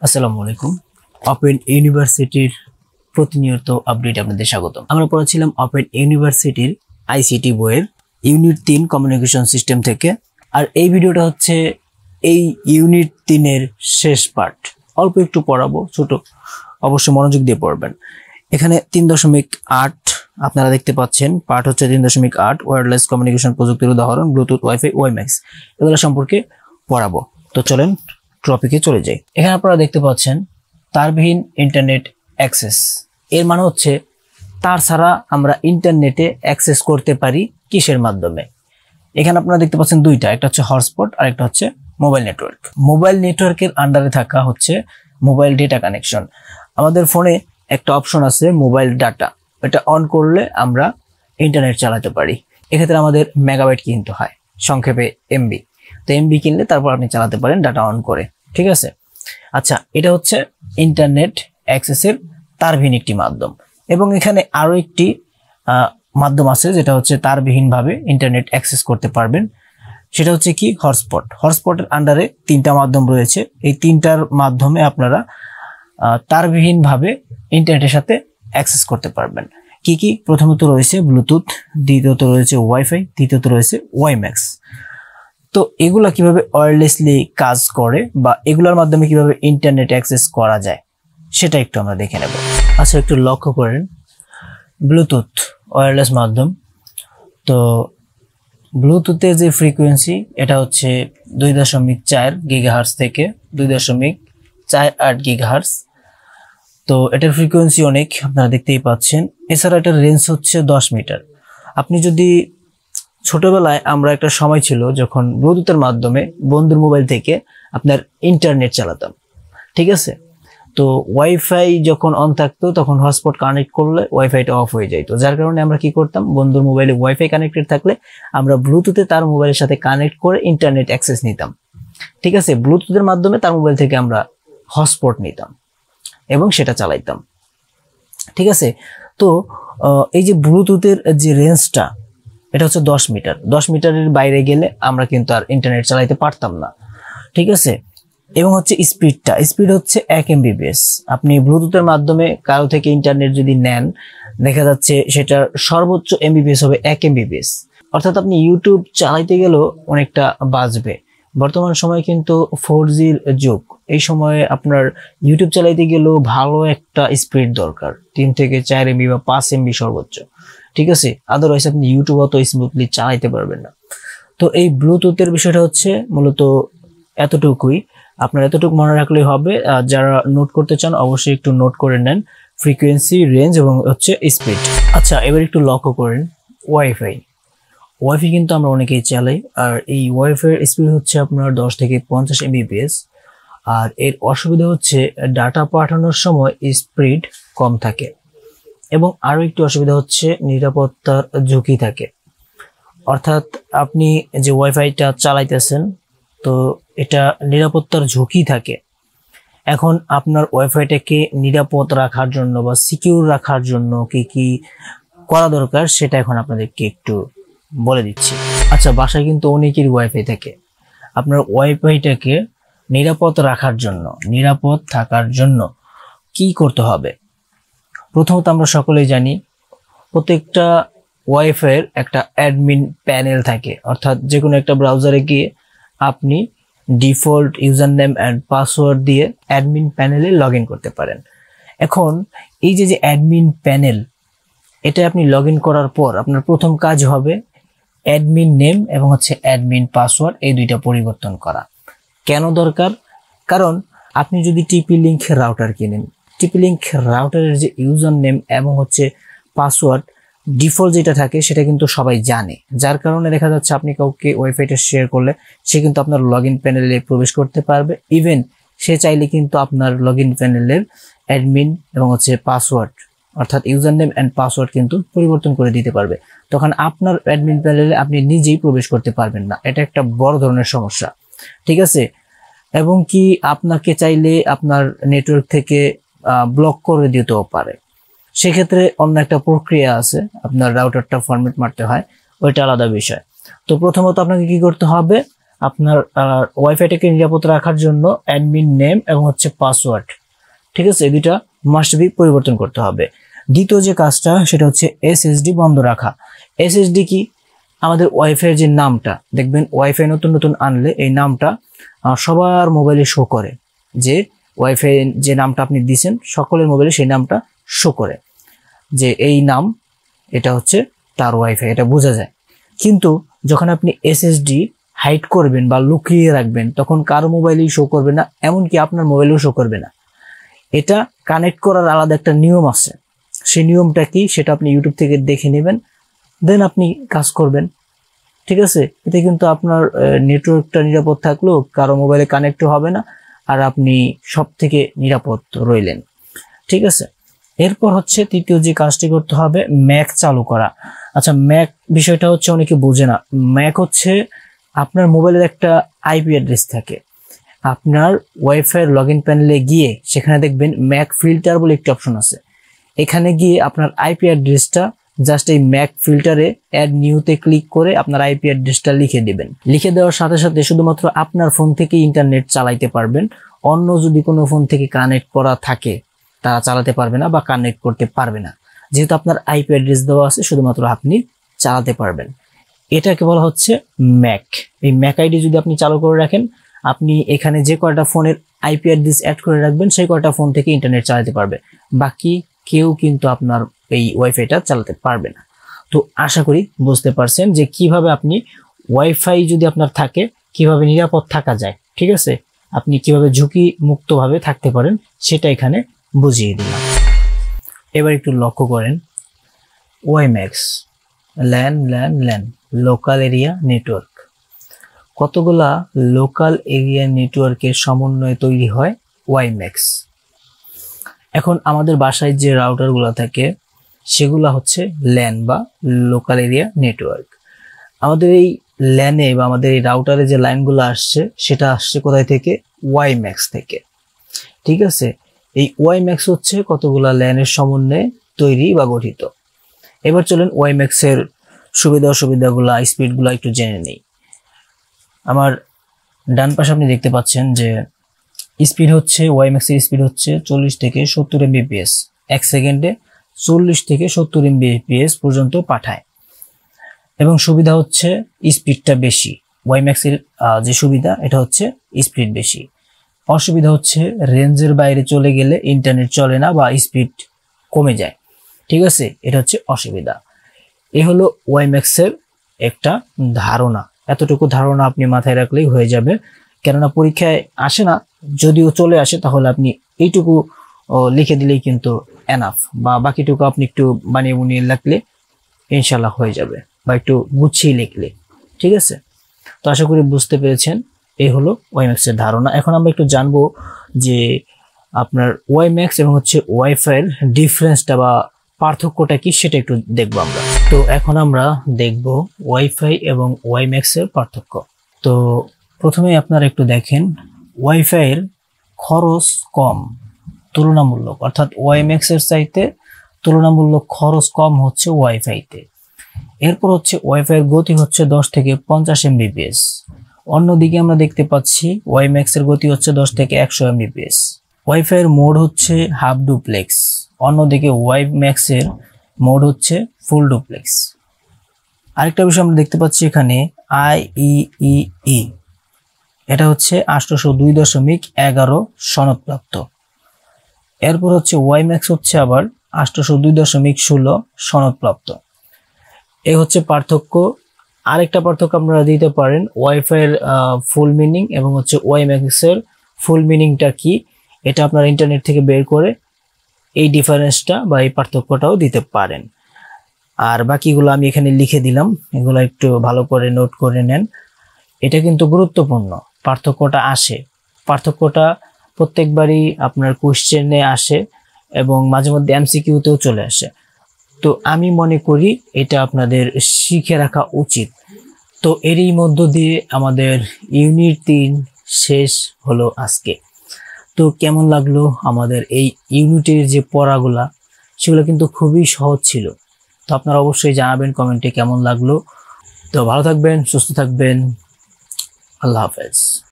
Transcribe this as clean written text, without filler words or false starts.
আসসালামু আলাইকুম। ওপেন ইউনিভার্সিটির প্রতিনিয়ত আপডেট আপনাদের স্বাগতম। আমরা পড়াছিলাম ওপেন ইউনিভার্সিটির আইসিটি বইয়ের ইউনিট 3 কমিউনিকেশন সিস্টেম থেকে। আর এই ভিডিওটা হচ্ছে এই ইউনিট 3 এর শেষ পার্ট। অল্প একটু পড়াবো, ছোট, অবশ্যই মনোযোগ দিয়ে পড়বেন। এখানে 3.8 আপনারা দেখতে পাচ্ছেন, পার্ট হচ্ছে 3.8 ওয়্যারলেস কমিউনিকেশন প্রযুক্তির উদাহরণ, ব্লুটুথ, ওয়াইফাই, ওয়াইম্যাক্স, এগুলো সম্পর্কে পড়াবো। তো চলেন টপিকে চলে যাই। এখানে আপনারা দেখতে পাচ্ছেন তারবিহীন ইন্টারনেট অ্যাক্সেস। এর মানে হচ্ছে তার ছাড়া আমরা ইন্টারনেটে অ্যাক্সেস করতে পারি কিসের মাধ্যমে। এখানে আপনারা দেখতে পাচ্ছেন দুইটা, একটা হচ্ছে হটস্পট আর একটা হচ্ছে মোবাইল নেটওয়ার্ক। মোবাইল নেটওয়ার্কের আন্ডারে থাকা হচ্ছে মোবাইল ডেটা কানেকশন। আমাদের ফোনে একটা অপশন আছে মোবাইল ডাটা, এটা অন করলে আমরা ইন্টারনেট চালাতে পারি। এক্ষেত্রে আমাদের মেগাবাইট কিনতে হয়, সংক্ষেপে এমবি। তো এমবি কিনলে তারপর আপনি চালাতে পারেন ডাটা অন করে, ঠিক আছে। আচ্ছা, এটা হচ্ছে ইন্টারনেট অ্যাক্সেসের তারবিহীন একটি মাধ্যম। এবং এখানে আরো একটি মাধ্যম আছে যেটা হচ্ছে তারবিহীনভাবে ইন্টারনেট অ্যাক্সেস করতে পারবেন, সেটা হচ্ছে কি হটস্পট। হটস্পটের আন্ডারে 3টা মাধ্যম রয়েছে। এই 3টার মাধ্যমে আপনারা তারবিহীনভাবে ইন্টারনেটের সাথে অ্যাক্সেস করতে পারবেন। কি কি? প্রথমত রয়েছে ব্লুটুথ, দ্বিতীয়ত রয়েছে ওয়াইফাই, তৃতীয়ত রয়েছে ওয়াইম্যাক্স। তো এগুলা কিভাবে ওয়্যারলেসলি কাজ করে বা এগুলোর মাধ্যমে কিভাবে ইন্টারনেট অ্যাক্সেস করা যায় সেটা একটু আমরা দেখে নেব। আচ্ছা, একটু লক্ষ্য করেন, ব্লুটুথ ওয়্যারলেস মাধ্যম। তো ব্লুটুথের যে ফ্রিকোয়েন্সি এটা হচ্ছে 2.4 গিগাহার্টজ থেকে 2.48 গিগাহার্টজ। তো এটার ফ্রিকোয়েন্সি অনেক, আপনারা দেখতেই পাচ্ছেন। এছাড়া এটার রেঞ্জ হচ্ছে 10 মিটার। আপনি যদি ছোটবেলায় আমরা একটা সময় ছিল যখন ব্লুটুথের মাধ্যমে বন্ধুর মোবাইল থেকে আপনার ইন্টারনেট চালাতাম, ঠিক আছে। তো ওয়াইফাই যখন অন থাকতো তখন হটস্পট কানেক্ট করলে ওয়াইফাইটা অফ হয়ে যেত, যার কারণে আমরা কি করতাম, বন্ধুর মোবাইলে ওয়াইফাই কানেক্টেড থাকলে আমরা ব্লুটুথে তার মোবাইলের সাথে কানেক্ট করে ইন্টারনেট অ্যাক্সেস নিতাম, ঠিক আছে। ব্লুটুথের মাধ্যমে তার মোবাইল থেকে আমরা হটস্পট নিতাম এবং সেটা চালাইতাম, ঠিক আছে। তো এই যে ব্লুটুথের যে রেঞ্জটা এটা হচ্ছে 10 মিটার। 10 মিটারের বাইরে গেলে আমরা কিন্তু আর ইন্টারনেট চালাইতে পারতাম না, ঠিক আছে। এবং হচ্ছে স্পিড হচ্ছে 1 এমবিপিএস। আপনি ব্লুটুথের মাধ্যমে কারো থেকে ইন্টারনেট যদি নেন, দেখা যাচ্ছে সেটার সর্বোচ্চ এমবিপিএস হবে 1 এমবিপিএস। অর্থাৎ আপনি ইউটিউব চালাইতে গেলেও অনেকটা বাঁচবে। বর্তমান সময় কিন্তু 4Gর যুগ। এই সময়ে আপনার ইউটিউব চালাইতে গেলেও ভালো একটা স্পিড দরকার, 3 থেকে 4 এমবি বা 5 এমবি সর্বোচ্চ, ঠিক আছে। আদারওয়াইজ আপনি ইউটিউব অত স্মুথলি চালাইতে পারবেন না। তো এই ব্লুটুথের বিষয়টা হচ্ছে মূলত এতটুকুই। আপনার এতটুকু মনে রাখলেই হবে। যারা নোট করতে চান অবশ্যই একটু নোট করে নেন, ফ্রিকোয়েন্সি, রেঞ্জ এবং হচ্ছে স্পিড। আচ্ছা, এবার একটু লক্ষ্য করেন ওয়াইফাই কিন্তু আমরা অনেকেই চালাই। আর এই ওয়াইফাই স্পিড হচ্ছে আপনার 10 থেকে 50 এমবিপিএস। আর এর অসুবিধা হচ্ছে ডাটা পাঠানোর সময় স্পিড কম থাকে এবং আরো একটি অসুবিধা হচ্ছে নিরাপত্তার ঝুঁকি থাকে। অর্থাৎ আপনি যে ওয়াইফাইটা চালাইতেছেন, তো এটা নিরাপত্তার ঝুঁকি থাকে। এখন আপনার ওয়াইফাইটাকে নিরাপদ রাখার জন্য বা সিকিউর রাখার জন্য কি কি করা দরকার সেটা এখন আপনাদেরকে একটু বলে দিচ্ছি। আচ্ছা, বাসায় কিন্তু অনেকেরই ওয়াইফাই থাকে। আপনার ওয়াইফাইটাকে নিরাপদ রাখার জন্য, নিরাপদ থাকার জন্য কি করতে হবে? প্রথমত আমরা সকলেই জানি প্রত্যেকটা ওয়াইফাইয়ের একটা অ্যাডমিন প্যানেল থাকে। অর্থাৎ যে কোনো একটা ব্রাউজারে গিয়ে আপনি default user name and password দিয়ে অ্যাডমিন প্যানেলে লগ ইন করতে পারেন। এখন এই যে অ্যাডমিন প্যানেল, এটা আপনি লগ ইন করার পর আপনার প্রথম কাজ হবে অ্যাডমিন নেম এবং হচ্ছে অ্যাডমিন পাসওয়ার্ড, এই দুইটা পরিবর্তন করা। কেন দরকার? কারণ আপনি যদি টিপি লিঙ্ক রাউটার কিনেন, টিপি লিঙ্ক রাউটারের যে ইউজার নেম এবং হচ্ছে পাসওয়ার্ড ডিফল্ট যেটা থাকে সেটা কিন্তু সবাই জানে, যার কারণে দেখা যাচ্ছে আপনি কাউকে ওয়াইফাইটা শেয়ার করলে সে কিন্তু আপনার লগ ইন প্যানেলে প্রবেশ করতে পারবে। ইভেন সে চাইলে কিন্তু আপনার লগ ইন প্যানেলের অ্যাডমিন এবং হচ্ছে পাসওয়ার্ড অর্থাৎ ইউজার নেম অ্যান্ড পাসওয়ার্ড কিন্তু পরিবর্তন করে দিতে পারবে। তখন আপনার অ্যাডমিন প্যানেলে আপনি নিজেই প্রবেশ করতে পারবেন না। এটা একটা বড় ধরনের সমস্যা, ঠিক আছে। এবং কি আপনাকে চাইলে আপনার নেটওয়ার্ক থেকে ব্লক করে দিতেও পারে। সেক্ষেত্রে অন্য একটা প্রক্রিয়া আছে, আপনার রাউটারটা ফরম্যাট মারতে হয়, ওইটা আলাদা বিষয়। তো প্রথমত আপনাকে কি করতে হবে, আপনার ওয়াইফাইটাকে নিরাপদ রাখার জন্য অ্যাডমিন নেম এবং হচ্ছে পাসওয়ার্ড, ঠিক আছে, এই দুইটা মাস্ট বি পরিবর্তন করতে হবে। দ্বিতীয় যে কাজটা সেটা হচ্ছে এসএসডি বন্ধ রাখা। এসএসডি কি? আমাদের ওয়াইফাই যে নামটা দেখবেন, ওয়াইফাই নতুন নতুন আনলে এই নামটা সবার মোবাইলে শো করে, যে ওয়াইফাই যে নামটা আপনি দিয়েছেন সকলের মোবাইলে সেই নামটা শো করে যে এই নাম, এটা হচ্ছে তার ওয়াইফাই, এটা বোঝা যায়। কিন্তু যখন আপনি এসএসডি হাইড করবেন বা লুকিয়ে রাখবেন তখন কারো মোবাইলেই শো করবে না, এমনকি আপনার মোবাইলেও শো করবে না। এটা কানেক্ট করার আলাদা একটা নিয়ম আছে, সেই নিয়মটা কি সেটা আপনি ইউটিউব থেকে দেখে নেবেন, দেন আপনি কাজ করবেন, ঠিক আছে। এতে কিন্তু আপনার নেটওয়ার্কটা নিরাপদ থাকলেও কারো মোবাইলে কানেক্টও হবে না, আর আপনি সব থেকে নিরাপদ রইলেন, ঠিক আছে। এরপর হচ্ছে তৃতীয় যে কাজটি করতে হবে, ম্যাক চালু করা। আচ্ছা, ম্যাক বিষয়টা হচ্ছে অনেকে বোঝে না। ম্যাক হচ্ছে আপনার মোবাইলের একটা আইপি অ্যাড্রেস থাকে, আপনার ওয়াইফাইয়ের লগ ইন প্যানেলে গিয়ে সেখানে দেখবেন ম্যাক ফিল্টার বলে একটি অপশন আছে। এখানে গিয়ে আপনার আইপি অ্যাড্রেসটা জাস্ট এই ম্যাক ফিল্টারে অ্যাড নিউতে ক্লিক করে আপনার আইপি অ্যাড্রেসটা লিখে দিবেন। লিখে দেওয়ার সাথে সাথে শুধুমাত্র আপনার ফোন থেকে ইন্টারনেট চালাইতে পারবেন, অন্য যদি কোনো ফোন থেকে কানেক্ট করা থাকে তারা চালাতে পারবে না বা কানেক্ট করতে পারবে না, যেহেতু আপনার আইপি অ্যাড্রেস দেওয়া আছে শুধুমাত্র আপনি চালাতে পারবেন। এটাকে বলা হচ্ছে ম্যাক। এই ম্যাক আইডি যদি আপনি চালু করে রাখেন, আপনি এখানে যে কয়টা ফোনের আইপি অ্যাড্রেস অ্যাড করে রাখবেন সেই কয়টা ফোন থেকে ইন্টারনেট চালাতে পারবে, বাকি কেউ কিন্তু আপনার এই ওয়াইফাইটা চালাতে পারবে না। তো আশা করি বুঝতে পারছেন যে কিভাবে আপনি ওয়াইফাই যদি আপনার থাকে কিভাবে নিরাপদ থাকা যায়, ঠিক আছে, আপনি কিভাবে ঝুঁকি মুক্তভাবে থাকতে পারেন সেটা এখানে বুঝিয়ে দিলাম। এবার একটু লক্ষ্য করেন, WiMAX, LAN LAN LAN, local area network. কতগুলা লোকাল এরিয়া নেটওয়ার্কের সমন্বয়ে তৈরি হয় ওয়াইম্যাক্স। এখন আমাদের বাসায় যে রাউটারগুলো থাকে সেগুলো হচ্ছে ল্যান বা লোকাল এরিয়া নেটওয়ার্ক। আমাদের এই ল্যানে বা আমাদের এই রাউটারে যে লাইনগুলো আসছে সেটা আসছে কোথায় থেকে? ওয়াইম্যাক্স থেকে, ঠিক আছে। এই ওয়াইম্যাক্স হচ্ছে কতগুলা ল্যানের সমন্বয়ে তৈরি বা গঠিত। এবার চলেন ওয়াইম্যাক্সের সুবিধা অসুবিধাগুলো, স্পিডগুলো একটু জেনে নেই। আমার ডান পাশে আপনি দেখতে পাচ্ছেন যে স্পিড হচ্ছে ওয়াইম্যাক্সের স্পিড হচ্ছে 40 থেকে 70 এমবিপিএস, এক সেকেন্ডে 40 থেকে 70 এমবিপিএস পর্যন্ত পাঠায়। এবং সুবিধা হচ্ছে স্পিডটা বেশি, ওয়াইম্যাক্সের যে সুবিধা এটা হচ্ছে স্পিড বেশি। অসুবিধা হচ্ছে রেঞ্জের বাইরে চলে গেলে ইন্টারনেট চলে না বা স্পিড কমে যায়, ঠিক আছে, এটা হচ্ছে অসুবিধা। এ হলো ওয়াইম্যাক্সের একটা ধারণা, এতটুকু ধারণা আপনি মাথায় রাখলেই হয়ে যাবে, কেননা পরীক্ষায় আসে না, যদিও চলে আসে তাহলে আপনি এইটুকু লিখে দিলেই কিন্তু এনাফ, বা বাকিটুকু আপনি একটু বানিয়ে বুনিয়ে লিখলে ইনশাল্লাহ হয়ে যাবে, বা একটু গুছিয়ে লিখলে, ঠিক আছে। তো আশা করি বুঝতে পেরেছেন, এই হলো ওয়াইম্যাক্সের ধারণা। এখন আমরা একটু জানবো যে আপনার ওয়াইম্যাক্স এবং হচ্ছে ওয়াইফাইয়ের ডিফারেন্সটা বা পার্থক্যটা কি সেটা একটু দেখবো আমরা। তো এখন আমরা দেখব ওয়াইফাই এবং ওয়াইম্যাক্সের পার্থক্য। তো প্রথমে আপনারা একটু দেখেন, ওয়াইফাইয়ের খরচ কম তুলনামূলক, অর্থাৎ ওয়াইম্যাক্সের চাইতে তুলনামূলক খরচ কম হচ্ছে ওয়াইফাইতে। এরপর হচ্ছে ওয়াইফাইয়ের গতি হচ্ছে 10 থেকে 50 এমবিপিএস। অন্যদিকে আমরা দেখতে পাচ্ছি ওয়াইম্যাক্সের গতি হচ্ছে 10 থেকে 100 এমবিপিএস। ওয়াইফাইয়ের মোড হচ্ছে হাফ ডুপ্লেক্স, অন্যদিকে ওয়াইম্যাক্সের মোড হচ্ছে ফুল ডুপ্লেক্স। আরেকটা বিষয় আমরা দেখতে পাচ্ছি এখানে IEEE, এটা হচ্ছে 802.11 সনদপ্রাপ্ত। এরপর হচ্ছে ওয়াইম্যাক্স হচ্ছে আবার 802.16 সনদপ্রাপ্ত। এই হচ্ছে পার্থক্য। আরেকটা পার্থক্য আপনারা দিতে পারেন, ওয়াইফাইয়ের ফুল মিনিং এবং হচ্ছে ওয়াইম্যাক্সের ফুল মিনিংটা কি, এটা আপনারা ইন্টারনেট থেকে বের করে এই ডিফারেন্সটা বা এই পার্থক্যটাও দিতে পারেন। আর বাকিগুলো আমি এখানে লিখে দিলাম, এগুলো একটু ভালো করে নোট করে নেন। এটা কিন্তু গুরুত্বপূর্ণ, পার্থক্যটা আসে, পার্থক্যটা প্রত্যেকবারই আপনার কোশ্চেনে আসে এবং মাঝে মধ্যে এমসিকিউতেও চলে আসে। তো আমি মনে করি এটা আপনাদের শিখে রাখা উচিত। তো এরই মধ্য দিয়ে আমাদের ইউনিট 3 শেষ হলো আজকে। তো কেমন লাগলো আমাদের এই ইউনিটের যে পড়াগুলা, সেগুলো কিন্তু খুবই সহজ ছিল। তো আপনারা অবশ্যই জানাবেন কমেন্টে কেমন লাগলো। তো ভালো থাকবেন, সুস্থ থাকবেন, আল্লাহ হাফেজ।